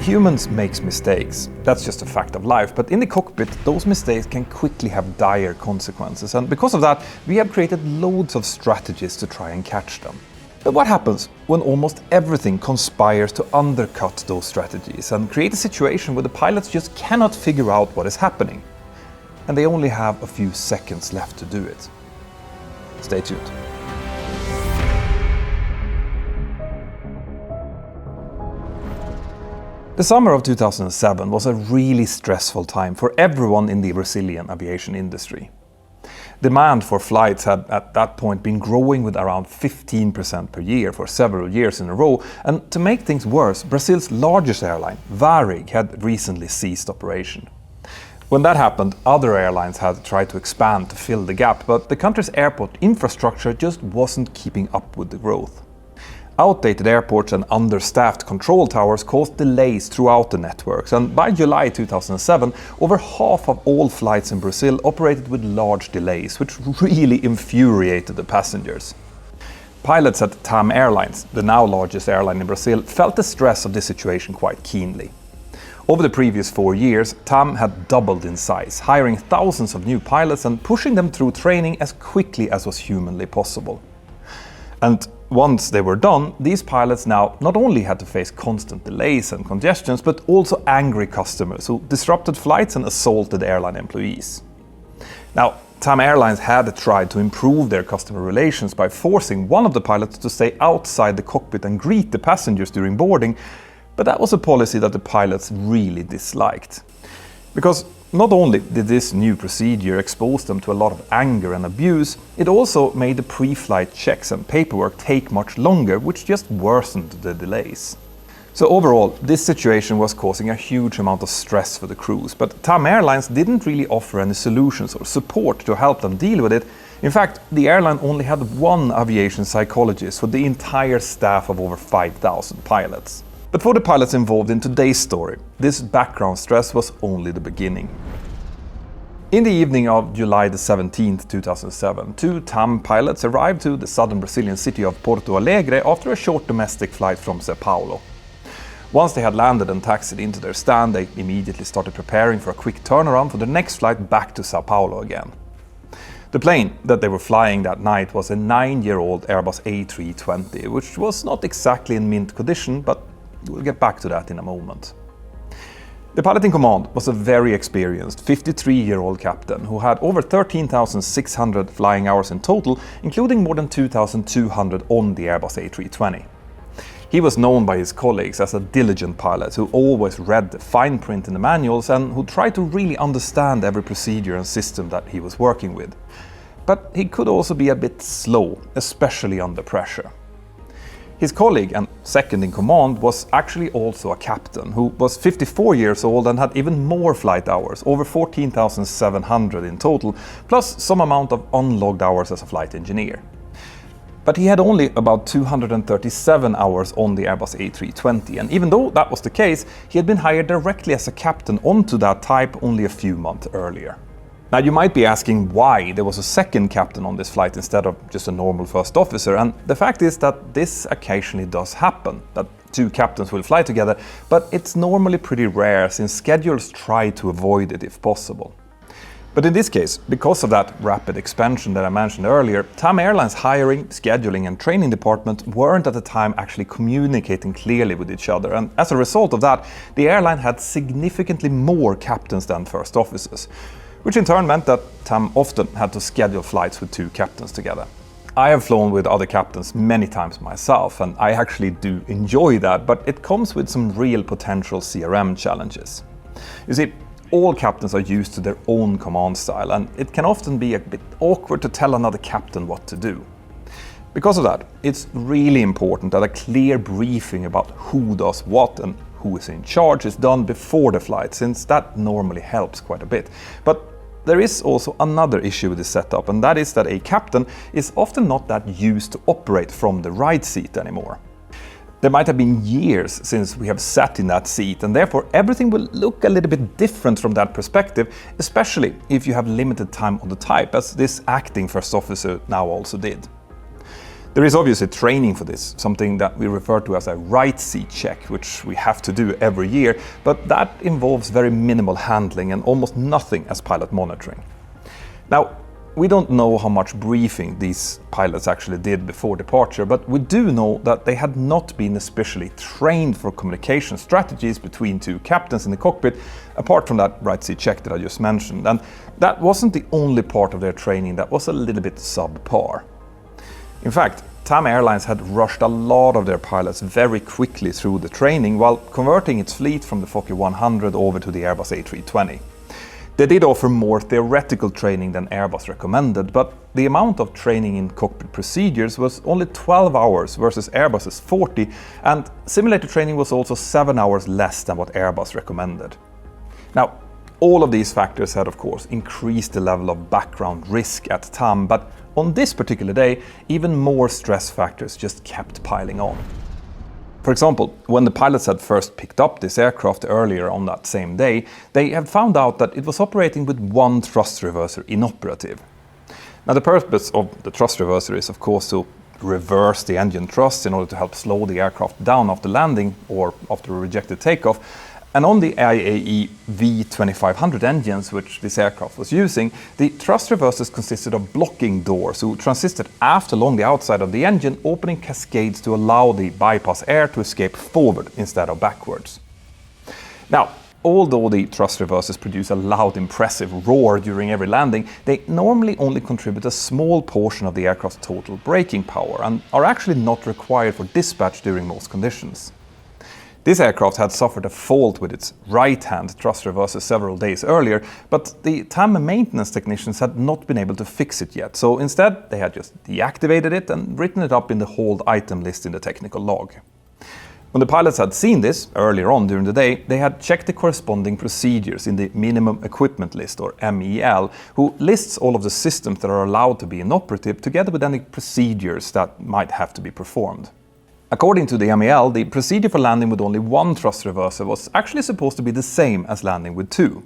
Humans make mistakes, that's just a fact of life, but in the cockpit those mistakes can quickly have dire consequences, and because of that we have created loads of strategies to try and catch them. But what happens when almost everything conspires to undercut those strategies and create a situation where the pilots just cannot figure out what is happening? And they only have a few seconds left to do it. Stay tuned. The summer of 2007 was a really stressful time for everyone in the Brazilian aviation industry. Demand for flights had at that point been growing with around 15% per year for several years in a row, and to make things worse, Brazil's largest airline, Varig, had recently ceased operation. When that happened, other airlines had tried to expand to fill the gap, but the country's airport infrastructure just wasn't keeping up with the growth. Outdated airports and understaffed control towers caused delays throughout the networks, and by July 2007, over half of all flights in Brazil operated with large delays, which really infuriated the passengers. Pilots at Tam Airlines, the now largest airline in Brazil, felt the stress of this situation quite keenly. Over the previous 4 years, Tam had doubled in size, hiring thousands of new pilots and pushing them through training as quickly as was humanly possible. And once they were done, these pilots now not only had to face constant delays and congestions, but also angry customers who disrupted flights and assaulted airline employees. Now, Tam Airlines had tried to improve their customer relations by forcing one of the pilots to stay outside the cockpit and greet the passengers during boarding, but that was a policy that the pilots really disliked. Because not only did this new procedure expose them to a lot of anger and abuse, it also made the pre-flight checks and paperwork take much longer, which just worsened the delays. So overall, this situation was causing a huge amount of stress for the crews, but Tam Airlines didn't really offer any solutions or support to help them deal with it. In fact, the airline only had one aviation psychologist for the entire staff of over 5,000 pilots. But for the pilots involved in today's story, this background stress was only the beginning. In the evening of July 17, 2007, 2 Tam pilots arrived to the southern Brazilian city of Porto Alegre after a short domestic flight from Sao Paulo. Once they had landed and taxied into their stand, they immediately started preparing for a quick turnaround for the next flight back to Sao Paulo again. The plane that they were flying that night was a 9-year-old Airbus A320, which was not exactly in mint condition, but we'll get back to that in a moment. The pilot in command was a very experienced 53-year-old captain who had over 13,600 flying hours in total, including more than 2,200 on the Airbus A320. He was known by his colleagues as a diligent pilot who always read the fine print in the manuals and who tried to really understand every procedure and system that he was working with. But he could also be a bit slow, especially under pressure. His colleague and second in command was actually also a captain who was 54 years old and had even more flight hours, over 14,700 in total, plus some amount of unlogged hours as a flight engineer. But he had only about 237 hours on the Airbus A320, and even though that was the case, he had been hired directly as a captain onto that type only a few months earlier. Now you might be asking why there was a second captain on this flight instead of just a normal first officer, and the fact is that this occasionally does happen, that 2 captains will fly together, but it's normally pretty rare since schedules try to avoid it if possible. But in this case, because of that rapid expansion that I mentioned earlier, Tam Airlines' hiring, scheduling and training department weren't at the time actually communicating clearly with each other, and as a result of that, the airline had significantly more captains than first officers, which in turn meant that Tam often had to schedule flights with 2 captains together. I have flown with other captains many times myself, and I actually do enjoy that, but it comes with some real potential CRM challenges. You see, all captains are used to their own command style, and it can often be a bit awkward to tell another captain what to do. Because of that, it's really important that a clear briefing about who does what and who is in charge is done before the flight, since that normally helps quite a bit. But there is also another issue with this setup, and that is that a captain is often not that used to operate from the right seat anymore. There might have been years since we have sat in that seat, and therefore everything will look a little bit different from that perspective, especially if you have limited time on the type, as this acting first officer now also did. There is obviously training for this, something that we refer to as a right seat check, which we have to do every year, but that involves very minimal handling and almost nothing as pilot monitoring. Now, we don't know how much briefing these pilots actually did before departure, but we do know that they had not been especially trained for communication strategies between two captains in the cockpit, apart from that right seat check that I just mentioned. And that wasn't the only part of their training that was a little bit subpar. In fact, Tam Airlines had rushed a lot of their pilots very quickly through the training while converting its fleet from the Fokker 100 over to the Airbus A320. They did offer more theoretical training than Airbus recommended, but the amount of training in cockpit procedures was only 12 hours versus Airbus's 40, and simulator training was also 7 hours less than what Airbus recommended. Now, all of these factors had, of course, increased the level of background risk at Tam, but on this particular day, even more stress factors just kept piling on. For example, when the pilots had first picked up this aircraft earlier on that same day, they had found out that it was operating with one thrust reverser inoperative. Now, the purpose of the thrust reverser is, of course, to reverse the engine thrust in order to help slow the aircraft down after landing or after a rejected takeoff. And on the IAE V2500 engines, which this aircraft was using, the thrust reversers consisted of blocking doors who transisted aft along the outside of the engine, opening cascades to allow the bypass air to escape forward instead of backwards. Now, although the thrust reversers produce a loud, impressive roar during every landing, they normally only contribute a small portion of the aircraft's total braking power and are actually not required for dispatch during most conditions. This aircraft had suffered a fault with its right-hand thrust reverser several days earlier, but the TAM maintenance technicians had not been able to fix it yet, so instead they had just deactivated it and written it up in the hold item list in the technical log. When the pilots had seen this earlier on during the day, they had checked the corresponding procedures in the minimum equipment list, or MEL, who lists all of the systems that are allowed to be inoperative together with any procedures that might have to be performed. According to the MEL, the procedure for landing with only one thrust reverser was actually supposed to be the same as landing with two.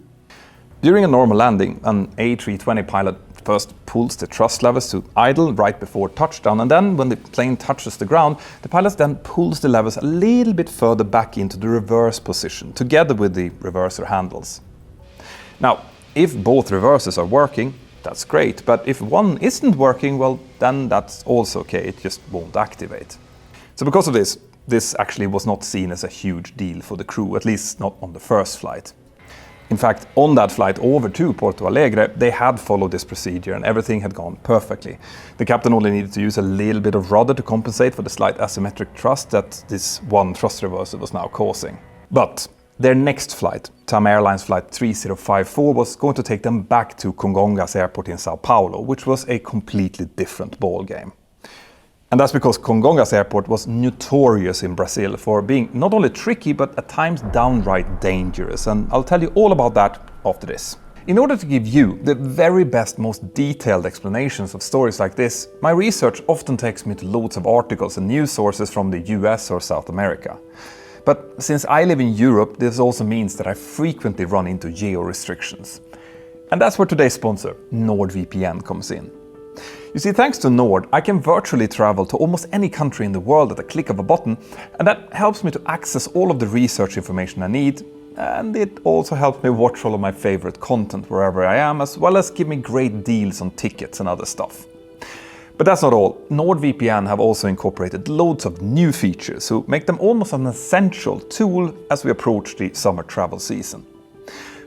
During a normal landing, an A320 pilot first pulls the thrust levers to idle right before touchdown, and then when the plane touches the ground, the pilot then pulls the levers a little bit further back into the reverse position, together with the reverser handles. Now, if both reversers are working, that's great, but if one isn't working, well, then that's also okay, it just won't activate. So because of this, this actually was not seen as a huge deal for the crew, at least not on the first flight. In fact, on that flight over to Porto Alegre, they had followed this procedure and everything had gone perfectly. The captain only needed to use a little bit of rudder to compensate for the slight asymmetric thrust that this one thrust reverser was now causing. But their next flight, Tam Airlines flight 3054, was going to take them back to Congonhas airport in Sao Paulo, which was a completely different ballgame. And that's because Congonhas airport was notorious in Brazil for being not only tricky, but at times downright dangerous. And I'll tell you all about that after this. In order to give you the very best, most detailed explanations of stories like this, my research often takes me to loads of articles and news sources from the US or South America. But since I live in Europe, this also means that I frequently run into geo restrictions. And that's where today's sponsor, NordVPN, comes in. You see, thanks to Nord, I can virtually travel to almost any country in the world at a click of a button, and that helps me to access all of the research information I need, and it also helps me watch all of my favorite content wherever I am, as well as give me great deals on tickets and other stuff. But that's not all. NordVPN have also incorporated loads of new features, so make them almost an essential tool as we approach the summer travel season.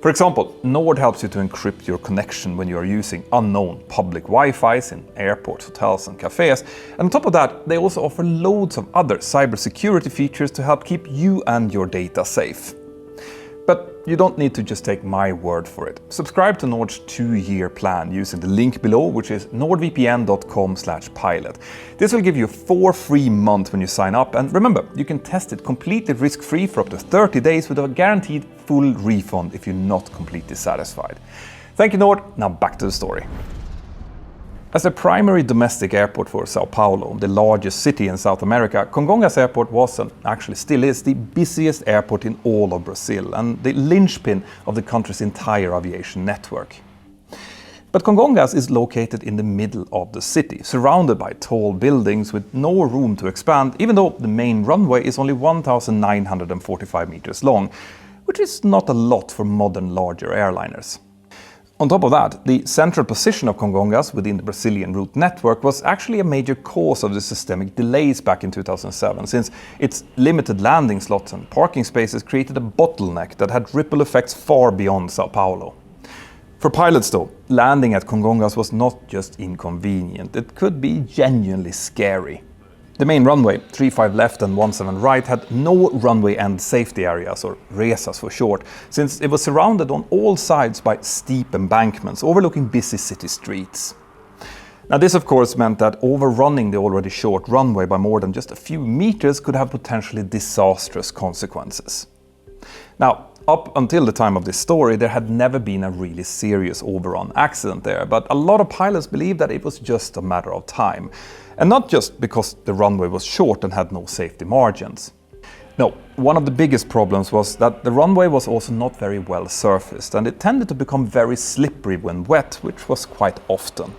For example, Nord helps you to encrypt your connection when you are using unknown public Wi-Fis in airports, hotels and cafes. And on top of that, they also offer loads of other cybersecurity features to help keep you and your data safe. But you don't need to just take my word for it. Subscribe to Nord's 2-year plan using the link below, which is nordvpn.com/pilot. This will give you 4 free months when you sign up, and remember, you can test it completely risk-free for up to 30 days with a guaranteed full refund if you're not completely satisfied. Thank you, Nord. Now back to the story. As the primary domestic airport for Sao Paulo, the largest city in South America, Congonhas Airport was, and actually still is, the busiest airport in all of Brazil and the linchpin of the country's entire aviation network. But Congonhas is located in the middle of the city, surrounded by tall buildings with no room to expand, even though the main runway is only 1,945 meters long, which is not a lot for modern larger airliners. On top of that, the central position of Congonhas within the Brazilian route network was actually a major cause of the systemic delays back in 2007, since its limited landing slots and parking spaces created a bottleneck that had ripple effects far beyond Sao Paulo. For pilots though, landing at Congonhas was not just inconvenient, it could be genuinely scary. The main runway, 35 left and 17 right, had no runway end safety areas, or resas for short, since it was surrounded on all sides by steep embankments overlooking busy city streets. Now this of course meant that overrunning the already short runway by more than just a few meters could have potentially disastrous consequences. Now, up until the time of this story, there had never been a really serious overrun accident there, but a lot of pilots believed that it was just a matter of time. And not just because the runway was short and had no safety margins. No, one of the biggest problems was that the runway was also not very well surfaced, and it tended to become very slippery when wet, which was quite often.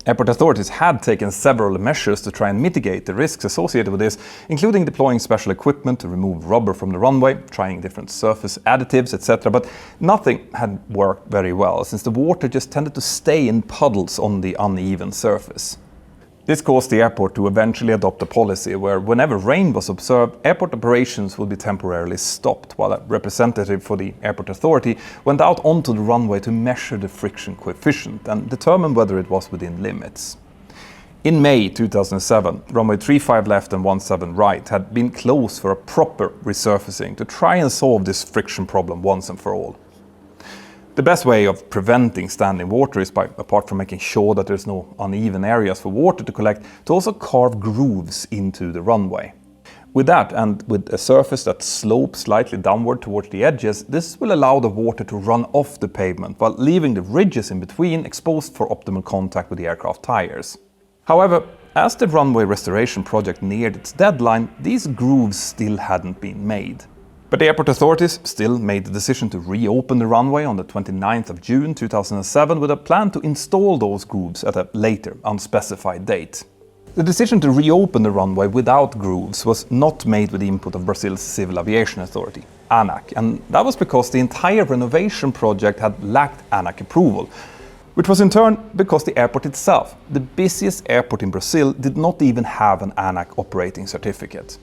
Airport authorities had taken several measures to try and mitigate the risks associated with this, including deploying special equipment to remove rubber from the runway, trying different surface additives, etc. But nothing had worked very well, since the water just tended to stay in puddles on the uneven surface. This caused the airport to eventually adopt a policy where whenever rain was observed, airport operations would be temporarily stopped, while a representative for the airport authority went out onto the runway to measure the friction coefficient and determine whether it was within limits. In May 2007, runway 35 left and 17 right had been closed for a proper resurfacing to try and solve this friction problem once and for all. The best way of preventing standing water is by, apart from making sure that there's no uneven areas for water to collect, to also carve grooves into the runway. With that, and with a surface that slopes slightly downward towards the edges, this will allow the water to run off the pavement while leaving the ridges in between exposed for optimal contact with the aircraft tires. However, as the runway restoration project neared its deadline, these grooves still hadn't been made. But the airport authorities still made the decision to reopen the runway on the 29th of June 2007 with a plan to install those grooves at a later, unspecified date. The decision to reopen the runway without grooves was not made with the input of Brazil's Civil Aviation Authority, ANAC, and that was because the entire renovation project had lacked ANAC approval, which was in turn because the airport itself, the busiest airport in Brazil, did not even have an ANAC operating certificate.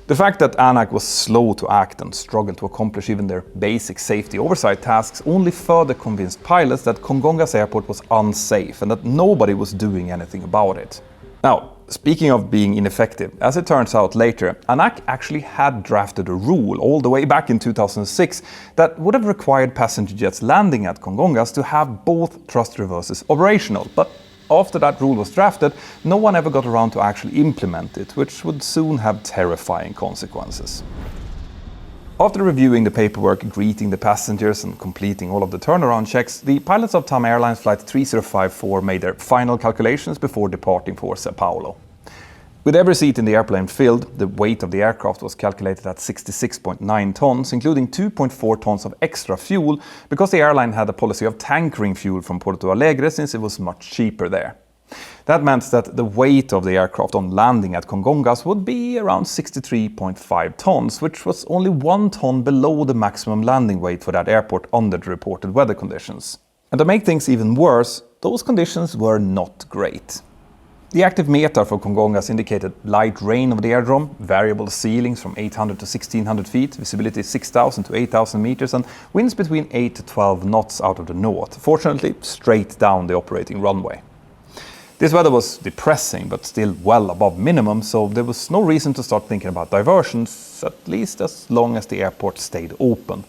The fact that ANAC was slow to act and struggled to accomplish even their basic safety oversight tasks only further convinced pilots that Congonhas airport was unsafe and that nobody was doing anything about it. Now, speaking of being ineffective, as it turns out later, ANAC actually had drafted a rule all the way back in 2006 that would have required passenger jets landing at Congonhas to have both thrust reverses operational, but after that rule was drafted, no one ever got around to actually implement it, which would soon have terrifying consequences. After reviewing the paperwork, greeting the passengers and completing all of the turnaround checks, the pilots of Tam Airlines Flight 3054 made their final calculations before departing for Sao Paulo. With every seat in the airplane filled, the weight of the aircraft was calculated at 66.9 tons, including 2.4 tons of extra fuel, because the airline had a policy of tankering fuel from Porto Alegre since it was much cheaper there. That meant that the weight of the aircraft on landing at Congonhas would be around 63.5 tons, which was only 1 ton below the maximum landing weight for that airport under the reported weather conditions. And to make things even worse, those conditions were not great. The active METAR for Congonhas indicated light rain over the airdrome, variable ceilings from 800 to 1600 feet, visibility 6,000 to 8,000 meters, and winds between 8 to 12 knots out of the north, fortunately straight down the operating runway. This weather was depressing, but still well above minimum, so there was no reason to start thinking about diversions, at least as long as the airport stayed open.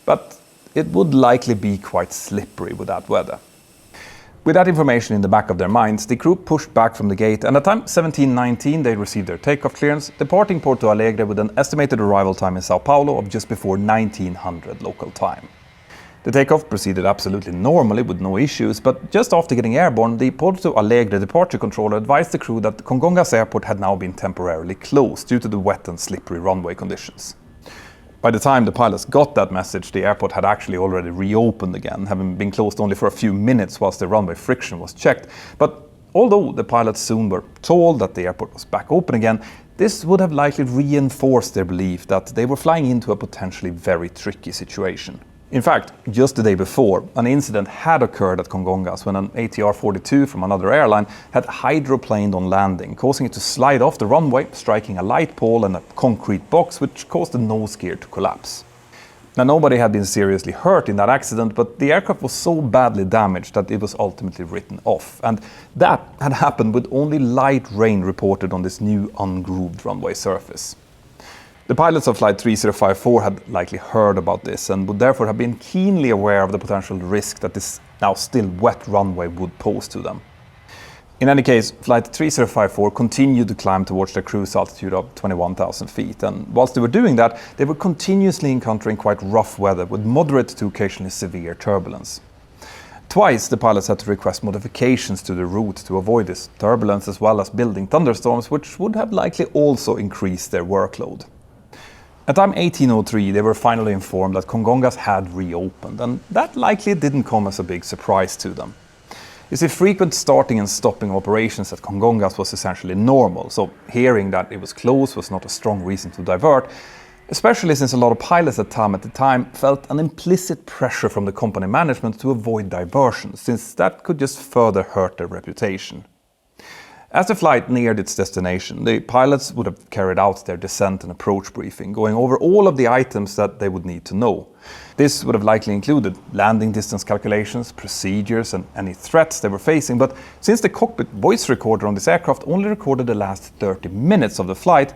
But it would likely be quite slippery with that weather. With that information in the back of their minds, the crew pushed back from the gate, and at time 17:19 they received their takeoff clearance, departing Porto Alegre with an estimated arrival time in Sao Paulo of just before 1900 local time. The takeoff proceeded absolutely normally with no issues, but just after getting airborne, the Porto Alegre departure controller advised the crew that Congonhas airport had now been temporarily closed due to the wet and slippery runway conditions. By the time the pilots got that message, the airport had actually already reopened again, having been closed only for a few minutes whilst the runway friction was checked. But although the pilots soon were told that the airport was back open again, this would have likely reinforced their belief that they were flying into a potentially very tricky situation. In fact, just the day before, an incident had occurred at Congonhas when an ATR-42 from another airline had hydroplaned on landing, causing it to slide off the runway, striking a light pole and a concrete box, which caused the nose gear to collapse. Now, nobody had been seriously hurt in that accident, but the aircraft was so badly damaged that it was ultimately written off. And that had happened with only light rain reported on this new ungrooved runway surface. The pilots of Flight 3054 had likely heard about this and would therefore have been keenly aware of the potential risk that this now still wet runway would pose to them. In any case, Flight 3054 continued to climb towards their cruise altitude of 21,000 feet, and whilst they were doing that, they were continuously encountering quite rough weather with moderate to occasionally severe turbulence. Twice, the pilots had to request modifications to the route to avoid this turbulence, as well as building thunderstorms, which would have likely also increased their workload. At time 1803, they were finally informed that Congonhas had reopened, and that likely didn't come as a big surprise to them. You see, frequent starting and stopping operations at Congonhas was essentially normal, so hearing that it was closed was not a strong reason to divert, especially since a lot of pilots at TAM at the time felt an implicit pressure from the company management to avoid diversions, since that could just further hurt their reputation. As the flight neared its destination, the pilots would have carried out their descent and approach briefing, going over all of the items that they would need to know. This would have likely included landing distance calculations, procedures, and any threats they were facing, but since the cockpit voice recorder on this aircraft only recorded the last 30 minutes of the flight,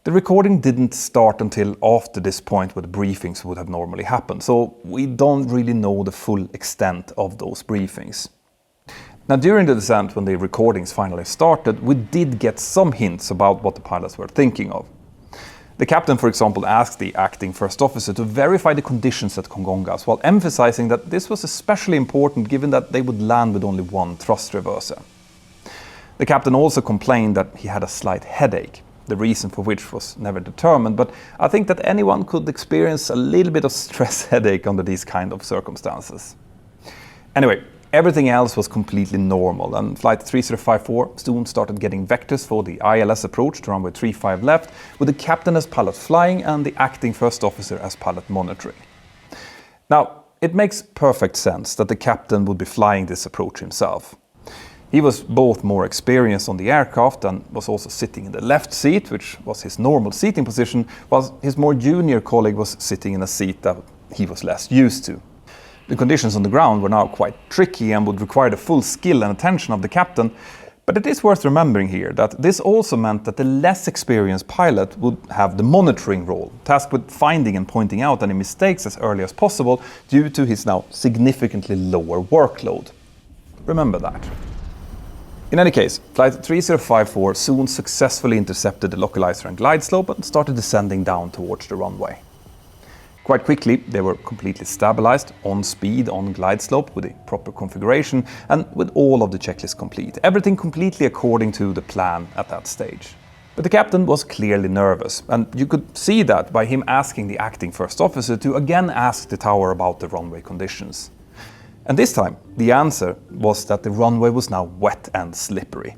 the recording didn't start until after this point where the briefings would have normally happened, so we don't really know the full extent of those briefings. Now, during the descent, when the recordings finally started, we did get some hints about what the pilots were thinking of. The captain, for example, asked the acting first officer to verify the conditions at Congonhas, while emphasizing that this was especially important given that they would land with only one thrust reverser. The captain also complained that he had a slight headache, the reason for which was never determined, but I think that anyone could experience a little bit of stress headache under these kind of circumstances. Anyway, everything else was completely normal, and Flight 3054 soon started getting vectors for the ILS approach to runway 35 left, with the captain as pilot flying and the acting first officer as pilot monitoring. Now, it makes perfect sense that the captain would be flying this approach himself. He was both more experienced on the aircraft and was also sitting in the left seat, which was his normal seating position, while his more junior colleague was sitting in a seat that he was less used to. The conditions on the ground were now quite tricky and would require the full skill and attention of the captain, but it is worth remembering here that this also meant that the less experienced pilot would have the monitoring role, tasked with finding and pointing out any mistakes as early as possible due to his now significantly lower workload. Remember that. In any case, Flight 3054 soon successfully intercepted the localizer and glide slope and started descending down towards the runway. Quite quickly, they were completely stabilized, on speed, on glide slope, with the proper configuration, and with all of the checklists complete. Everything completely according to the plan at that stage. But the captain was clearly nervous, and you could see that by him asking the acting first officer to again ask the tower about the runway conditions. And this time, the answer was that the runway was now wet and slippery.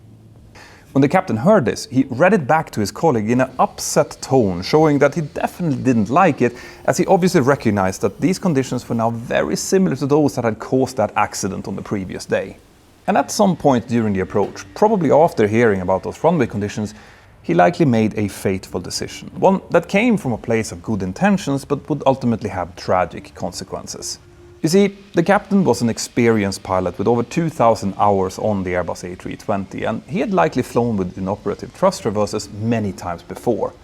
When the captain heard this, he read it back to his colleague in an upset tone, showing that he definitely didn't like it, as he obviously recognized that these conditions were now very similar to those that had caused that accident on the previous day. And at some point during the approach, probably after hearing about those runway conditions, he likely made a fateful decision, one that came from a place of good intentions but would ultimately have tragic consequences. You see, the captain was an experienced pilot with over 2,000 hours on the Airbus A320, and he had likely flown with inoperative thrust reversers many times before.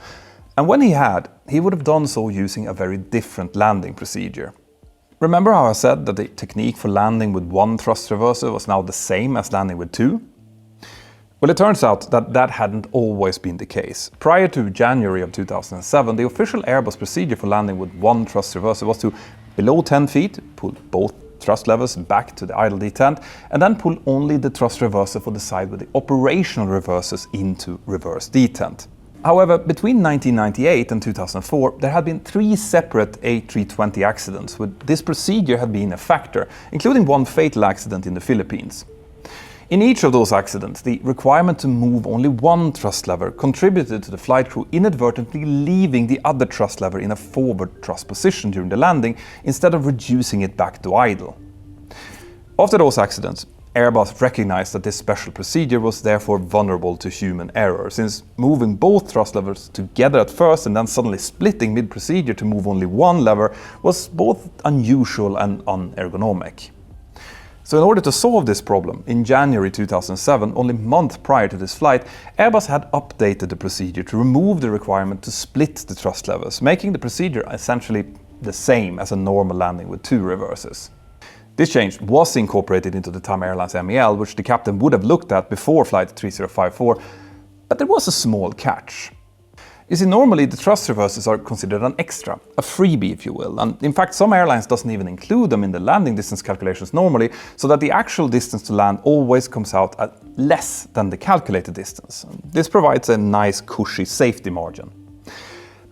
And when he had, he would have done so using a very different landing procedure. Remember how I said that the technique for landing with one thrust reverser was now the same as landing with two? Well, it turns out that that hadn't always been the case. Prior to January of 2007, the official Airbus procedure for landing with one thrust reverser was to below 10 feet, pull both thrust levers back to the idle detent, and then pull only the thrust reverser for the side with the operational reversers into reverse detent. However, between 1998 and 2004, there had been 3 separate A320 accidents, with this procedure had been a factor, including one fatal accident in the Philippines. In each of those accidents, the requirement to move only one thrust lever contributed to the flight crew inadvertently leaving the other thrust lever in a forward thrust position during the landing, instead of reducing it back to idle. After those accidents, Airbus recognized that this special procedure was therefore vulnerable to human error, since moving both thrust levers together at first and then suddenly splitting mid-procedure to move only one lever was both unusual and unergonomic. So in order to solve this problem, in January 2007, only a month prior to this flight, Airbus had updated the procedure to remove the requirement to split the thrust levers, making the procedure essentially the same as a normal landing with 2 reverses. This change was incorporated into the Tam Airlines MEL, which the captain would have looked at before Flight 3054, but there was a small catch. You see, normally the thrust reverses are considered an extra, a freebie if you will, and in fact some airlines doesn't even include them in the landing distance calculations normally, so that the actual distance to land always comes out at less than the calculated distance. This provides a nice cushy safety margin.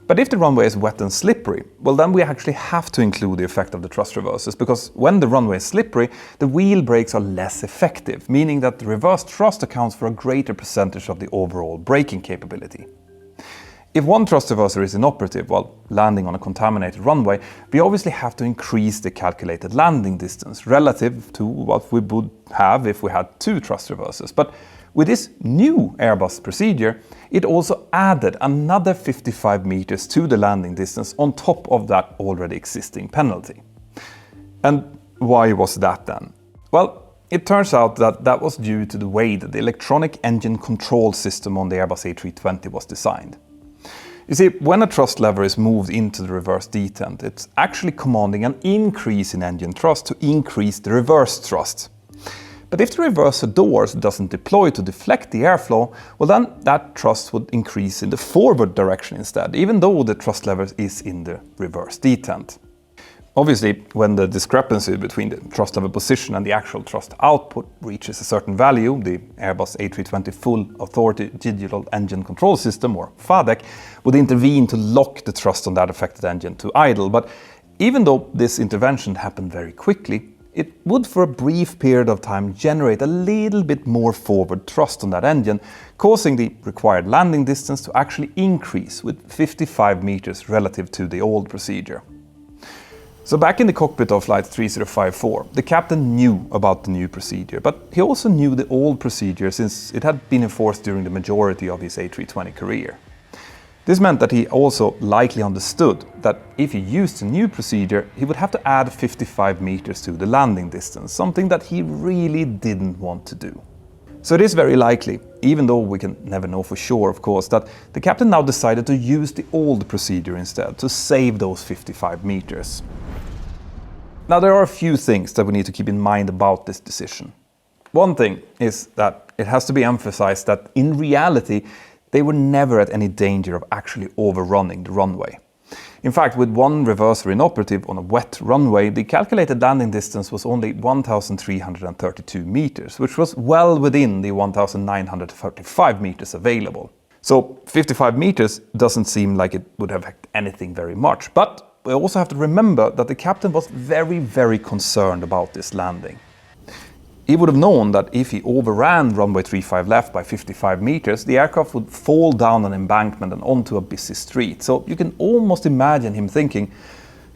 But if the runway is wet and slippery, well then we actually have to include the effect of the thrust reverses, because when the runway is slippery, the wheel brakes are less effective, meaning that the reverse thrust accounts for a greater percentage of the overall braking capability. If one thrust reverser is inoperative while landing on a contaminated runway, we obviously have to increase the calculated landing distance relative to what we would have if we had 2 thrust reversers. But with this new Airbus procedure, it also added another 55 meters to the landing distance on top of that already existing penalty. And why was that then? Well, it turns out that that was due to the way that the electronic engine control system on the Airbus A320 was designed. You see, when a thrust lever is moved into the reverse detent, it's actually commanding an increase in engine thrust to increase the reverse thrust. But if the reverser doors doesn't deploy to deflect the airflow, well then that thrust would increase in the forward direction instead, even though the thrust lever is in the reverse detent. Obviously, when the discrepancy between the thrust lever position and the actual thrust output reaches a certain value, the Airbus A320 Full Authority Digital Engine Control System, or FADEC, would intervene to lock the thrust on that affected engine to idle. But even though this intervention happened very quickly, it would for a brief period of time generate a little bit more forward thrust on that engine, causing the required landing distance to actually increase with 55 meters relative to the old procedure. So back in the cockpit of Flight 3054, the captain knew about the new procedure, but he also knew the old procedure since it had been enforced during the majority of his A320 career. This meant that he also likely understood that if he used the new procedure, he would have to add 55 meters to the landing distance, something that he really didn't want to do. So it is very likely, even though we can never know for sure of course, that the captain now decided to use the old procedure instead to save those 55 meters. Now there are a few things that we need to keep in mind about this decision. One thing is that it has to be emphasized that in reality they were never at any danger of actually overrunning the runway. In fact, with one reverser inoperative on a wet runway, the calculated landing distance was only 1,332 meters, which was well within the 1,935 meters available. So 55 meters doesn't seem like it would affect anything very much, but we also have to remember that the captain was very concerned about this landing. He would have known that if he overran runway 35 left by 55 meters, the aircraft would fall down an embankment and onto a busy street. So you can almost imagine him thinking,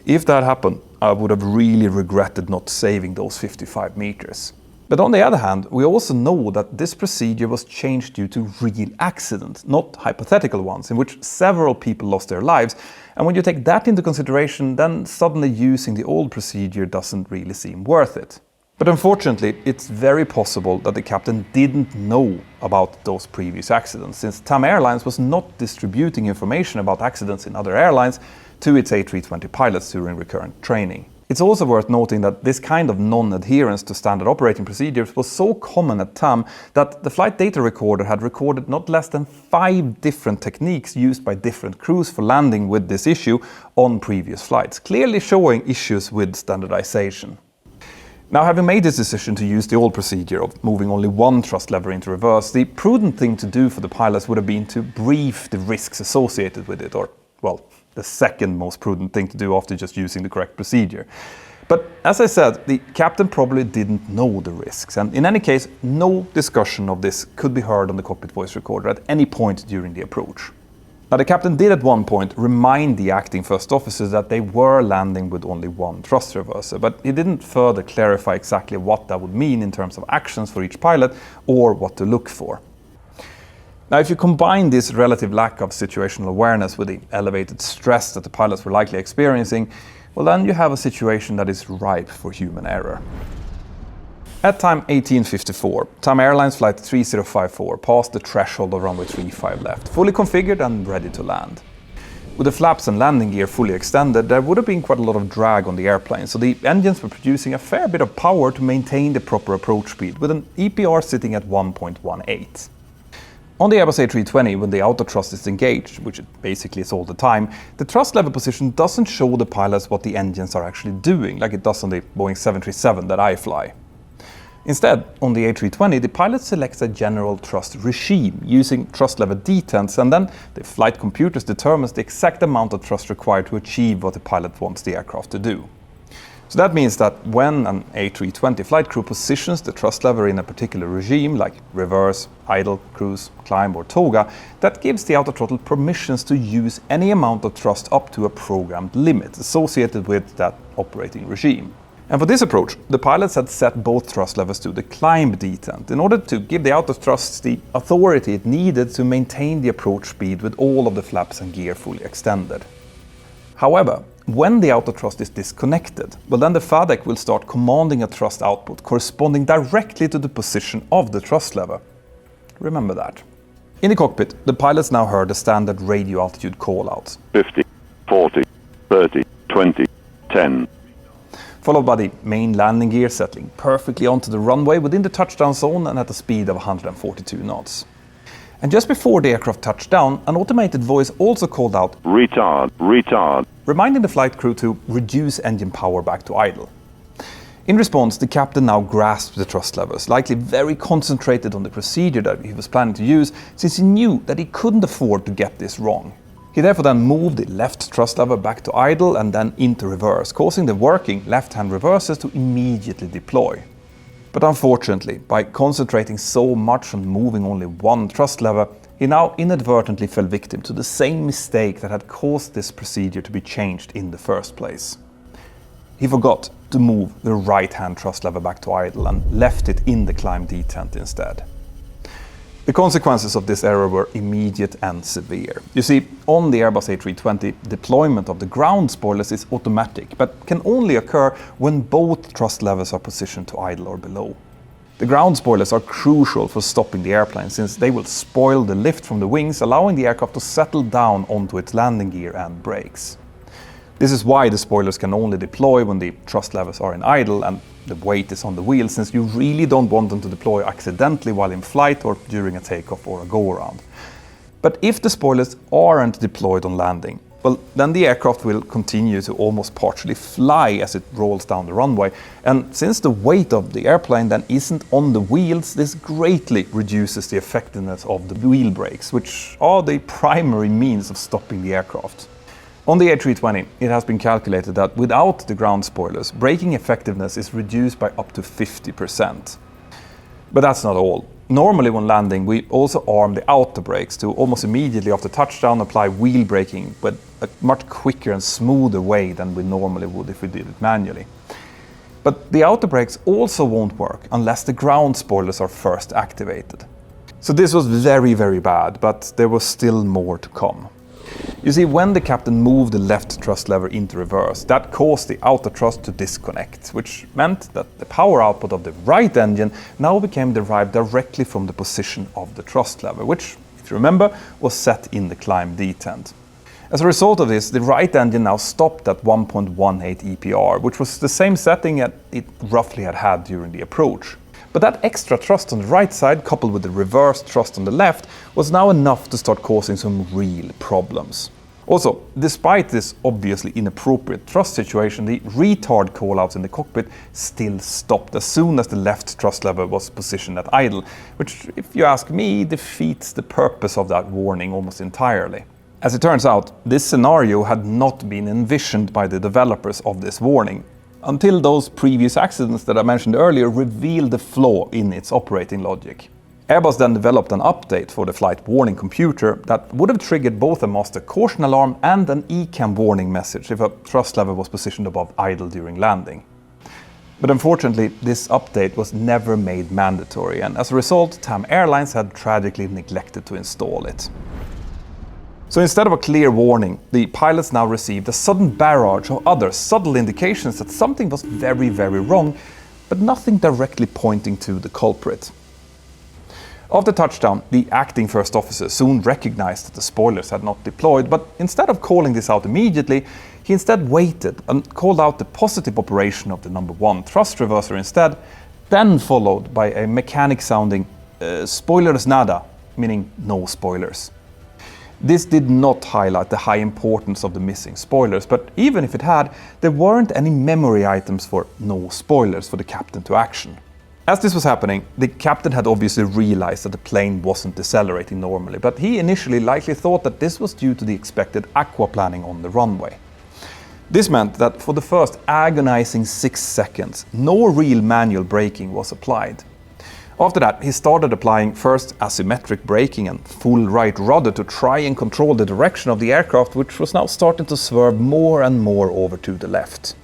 if that happened, I would have really regretted not saving those 55 meters. But on the other hand, we also know that this procedure was changed due to real accidents, not hypothetical ones, in which several people lost their lives. And when you take that into consideration, then suddenly using the old procedure doesn't really seem worth it. But unfortunately, it's very possible that the captain didn't know about those previous accidents, since Tam Airlines was not distributing information about accidents in other airlines to its A320 pilots during recurrent training. It's also worth noting that this kind of non-adherence to standard operating procedures was so common at TAM that the flight data recorder had recorded not less than 5 different techniques used by different crews for landing with this issue on previous flights, clearly showing issues with standardization. Now, having made this decision to use the old procedure of moving only one thrust lever into reverse, the prudent thing to do for the pilots would have been to brief the risks associated with it, or, well, the second most prudent thing to do after just using the correct procedure. But as I said, the captain probably didn't know the risks, and in any case, no discussion of this could be heard on the cockpit voice recorder at any point during the approach. Now, the captain did at one point remind the acting first officers that they were landing with only one thrust reverser, but he didn't further clarify exactly what that would mean in terms of actions for each pilot or what to look for. Now, if you combine this relative lack of situational awareness with the elevated stress that the pilots were likely experiencing, well, then you have a situation that is ripe for human error. At time 1854, Tam Airlines flight 3054 passed the threshold of runway 35 left, fully configured and ready to land. With the flaps and landing gear fully extended, there would have been quite a lot of drag on the airplane, so the engines were producing a fair bit of power to maintain the proper approach speed, with an EPR sitting at 1.18. On the Airbus A320, when the outer thrust is engaged, which it basically is all the time, the thrust lever position doesn't show the pilots what the engines are actually doing, like it does on the Boeing 737 that I fly. Instead, on the A320, the pilot selects a general thrust regime using thrust lever detents, and then the flight computers determines the exact amount of thrust required to achieve what the pilot wants the aircraft to do. So that means that when an A320 flight crew positions the thrust lever in a particular regime, like reverse, idle, cruise, climb or toga, that gives the outer throttle permissions to use any amount of thrust up to a programmed limit associated with that operating regime. And for this approach, the pilots had set both thrust levers to the climb detent in order to give the outer thrusts the authority it needed to maintain the approach speed with all of the flaps and gear fully extended. However, when the outer thrust is disconnected, well, then the FADEC will start commanding a thrust output corresponding directly to the position of the thrust lever. Remember that. In the cockpit, the pilots now heard the standard radio altitude call-outs. 50, 40, 30, 20, 10. Followed by the main landing gear settling perfectly onto the runway within the touchdown zone and at a speed of 142 knots. And just before the aircraft touched down, an automated voice also called out "Retard, retard," reminding the flight crew to reduce engine power back to idle. In response, the captain now grasped the thrust levers, likely very concentrated on the procedure that he was planning to use, since he knew that he couldn't afford to get this wrong. He therefore then moved the left thrust lever back to idle and then into reverse, causing the working left-hand reversers to immediately deploy. But unfortunately, by concentrating so much on moving only one thrust lever, he now inadvertently fell victim to the same mistake that had caused this procedure to be changed in the first place. He forgot to move the right-hand thrust lever back to idle and left it in the climb detent instead. The consequences of this error were immediate and severe. You see, on the Airbus A320, deployment of the ground spoilers is automatic, but can only occur when both thrust levers are positioned to idle or below. The ground spoilers are crucial for stopping the airplane, since they will spoil the lift from the wings, allowing the aircraft to settle down onto its landing gear and brakes. This is why the spoilers can only deploy when the thrust levers are in idle and the weight is on the wheel, since you really don't want them to deploy accidentally while in flight or during a takeoff or a go-around. But if the spoilers aren't deployed on landing, well, then the aircraft will continue to almost partially fly as it rolls down the runway. And since the weight of the airplane then isn't on the wheels, this greatly reduces the effectiveness of the wheel brakes, which are the primary means of stopping the aircraft. On the A320, it has been calculated that without the ground spoilers, braking effectiveness is reduced by up to 50%. But that's not all. Normally when landing, we also arm the outer brakes to almost immediately after touchdown apply wheel braking, but a much quicker and smoother way than we normally would if we did it manually. But the outer brakes also won't work unless the ground spoilers are first activated. So this was very, very bad, but there was still more to come. You see, when the captain moved the left thrust lever into reverse, that caused the outer thrust to disconnect, which meant that the power output of the right engine now became derived directly from the position of the thrust lever, which, if you remember, was set in the climb detent. As a result of this, the right engine now stopped at 1.18 EPR, which was the same setting that it roughly had during the approach. But that extra thrust on the right side, coupled with the reverse thrust on the left, was now enough to start causing some real problems. Also, despite this obviously inappropriate thrust situation, the retard callouts in the cockpit still stopped as soon as the left thrust lever was positioned at idle, which, if you ask me, defeats the purpose of that warning almost entirely. As it turns out, this scenario had not been envisioned by the developers of this warning, until those previous accidents that I mentioned earlier revealed the flaw in its operating logic. Airbus then developed an update for the flight warning computer that would have triggered both a master caution alarm and an ECAM warning message if a thrust lever was positioned above idle during landing. But unfortunately, this update was never made mandatory, and as a result, Tam Airlines had tragically neglected to install it. So instead of a clear warning, the pilots now received a sudden barrage of other subtle indications that something was very, very wrong, but nothing directly pointing to the culprit. After touchdown, the acting first officer soon recognized that the spoilers had not deployed, but instead of calling this out immediately, he instead waited and called out the positive operation of the number 1 thrust reverser instead, then followed by a mechanic sounding spoilers nada, meaning no spoilers. This did not highlight the high importance of the missing spoilers, but even if it had, there weren't any memory items for no spoilers for the captain to action. As this was happening, the captain had obviously realized that the plane wasn't decelerating normally, but he initially likely thought that this was due to the expected aquaplaning on the runway. This meant that for the first agonizing 6 seconds, no real manual braking was applied. After that, he started applying first asymmetric braking and full right rudder to try and control the direction of the aircraft, which was now starting to swerve more and more over to the left.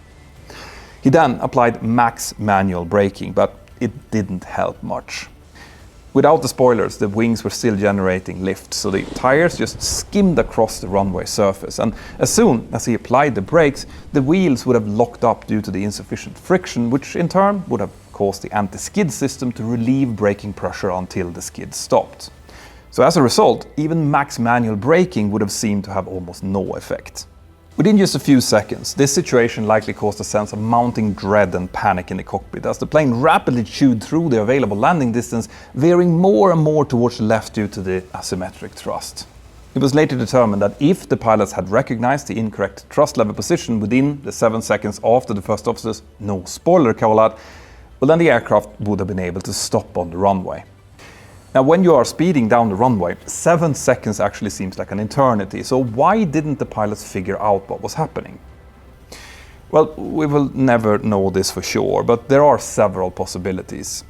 He then applied max manual braking, but it didn't help much. Without the spoilers, the wings were still generating lift, so the tires just skimmed across the runway surface, and as soon as he applied the brakes, the wheels would have locked up due to the insufficient friction, which in turn would have caused the anti-skid system to relieve braking pressure until the skid stopped. So as a result, even max manual braking would have seemed to have almost no effect. Within just a few seconds, this situation likely caused a sense of mounting dread and panic in the cockpit as the plane rapidly chewed through the available landing distance, veering more and more towards the left due to the asymmetric thrust. It was later determined that if the pilots had recognized the incorrect thrust lever position within the 7 seconds after the first officer's no spoiler call out, well, then the aircraft would have been able to stop on the runway. Now, when you are speeding down the runway, 7 seconds actually seems like an eternity, so why didn't the pilots figure out what was happening? Well, we will never know this for sure, but there are several possibilities.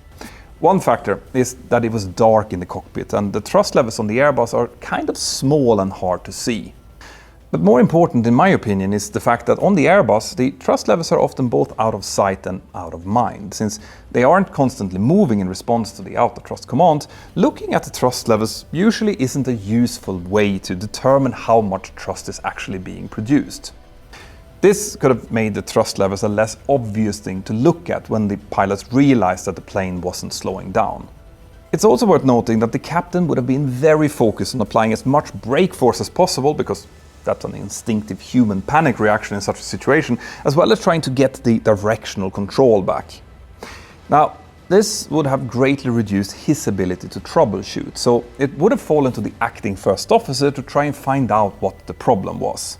One factor is that it was dark in the cockpit and the thrust levels on the Airbus are kind of small and hard to see. But more important, in my opinion, is the fact that on the Airbus, the thrust levels are often both out of sight and out of mind. Since they aren't constantly moving in response to the outer thrust command, looking at the thrust levels usually isn't a useful way to determine how much thrust is actually being produced. This could have made the thrust levels a less obvious thing to look at when the pilots realized that the plane wasn't slowing down. It's also worth noting that the captain would have been very focused on applying as much brake force as possible, because that's an instinctive human panic reaction in such a situation, as well as trying to get the directional control back. Now, this would have greatly reduced his ability to troubleshoot, so it would have fallen to the acting first officer to try and find out what the problem was.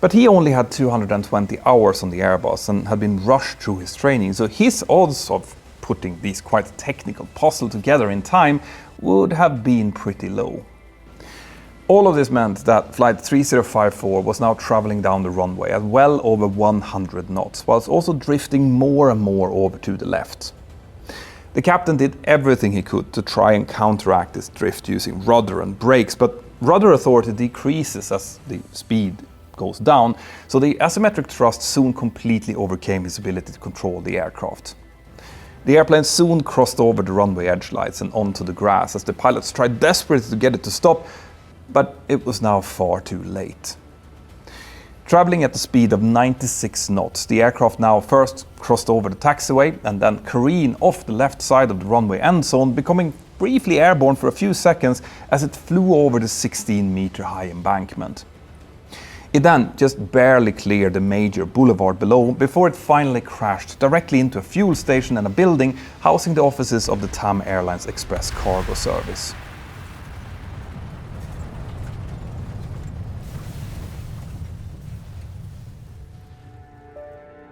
But he only had 220 hours on the Airbus and had been rushed through his training, so his odds of putting these quite technical puzzles together in time would have been pretty low. All of this meant that Flight 3054 was now traveling down the runway at well over 100 knots, whilst also drifting more and more over to the left. The captain did everything he could to try and counteract this drift using rudder and brakes, but rudder authority decreases as the speed goes down, so the asymmetric thrust soon completely overcame his ability to control the aircraft. The airplane soon crossed over the runway edge lights and onto the grass as the pilots tried desperately to get it to stop, but it was now far too late. Traveling at the speed of 96 knots, the aircraft now first crossed over the taxiway and then careened off the left side of the runway end zone, becoming briefly airborne for a few seconds as it flew over the 16-meter high embankment. It then just barely cleared the major boulevard below before it finally crashed directly into a fuel station and a building housing the offices of the Tam Airlines Express Cargo Service.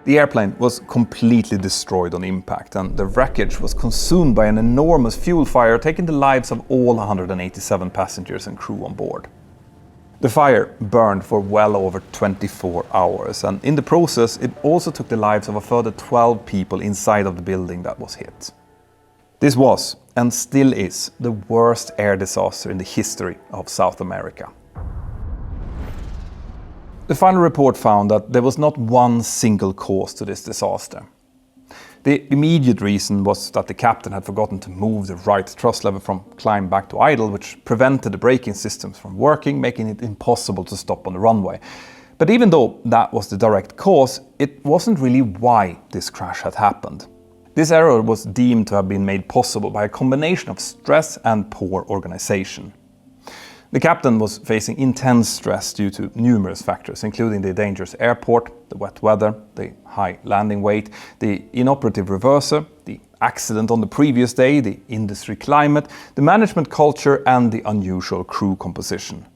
The airplane was completely destroyed on impact, and the wreckage was consumed by an enormous fuel fire, taking the lives of all 187 passengers and crew on board. The fire burned for well over 24 hours, and in the process it also took the lives of a further 12 people inside of the building that was hit. This was, and still is, the worst air disaster in the history of South America. The final report found that there was not one single cause to this disaster. The immediate reason was that the captain had forgotten to move the right thrust lever from climb back to idle, which prevented the braking systems from working, making it impossible to stop on the runway. But even though that was the direct cause, it wasn't really why this crash had happened. This error was deemed to have been made possible by a combination of stress and poor organization. The captain was facing intense stress due to numerous factors, including the dangerous airport, the wet weather, the high landing weight, the inoperative reverser, the accident on the previous day, the industry climate, the management culture, and the unusual crew composition.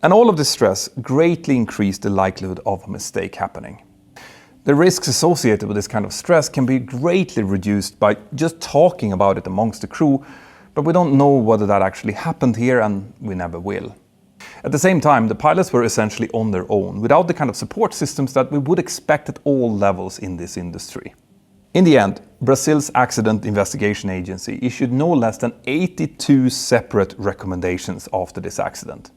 And all of this stress greatly increased the likelihood of a mistake happening. The risks associated with this kind of stress can be greatly reduced by just talking about it amongst the crew, but we don't know whether that actually happened here, and we never will. At the same time, the pilots were essentially on their own, without the kind of support systems that we would expect at all levels in this industry. In the end, Brazil's Accident Investigation Agency issued no less than 82 separate recommendations after this accident.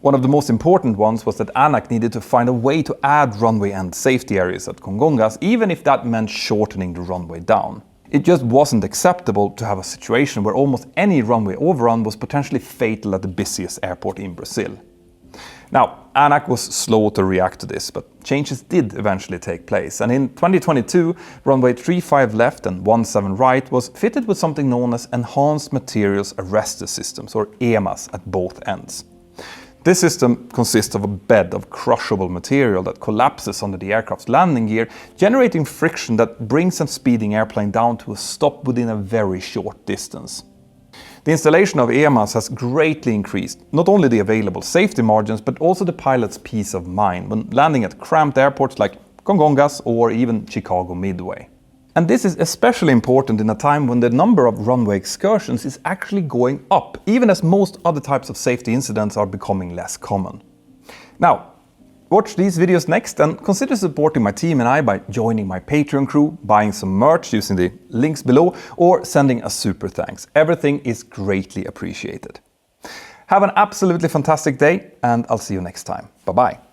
One of the most important ones was that ANAC needed to find a way to add runway and safety areas at Congonhas, even if that meant shortening the runway down. It just wasn't acceptable to have a situation where almost any runway overrun was potentially fatal at the busiest airport in Brazil. Now, ANAC was slow to react to this, but changes did eventually take place. And in 2022, runway 35 left and 17 right was fitted with something known as Enhanced Materials Arrestor Systems, or EMAS, at both ends. This system consists of a bed of crushable material that collapses under the aircraft's landing gear, generating friction that brings a speeding airplane down to a stop within a very short distance. The installation of EMAS has greatly increased not only the available safety margins, but also the pilot's peace of mind when landing at cramped airports like Congonhas or even Chicago Midway. And this is especially important in a time when the number of runway excursions is actually going up, even as most other types of safety incidents are becoming less common. Now, watch these videos next and consider supporting my team and I by joining my Patreon crew, buying some merch using the links below, or sending a super thanks. Everything is greatly appreciated. Have an absolutely fantastic day, and I'll see you next time. Bye-bye.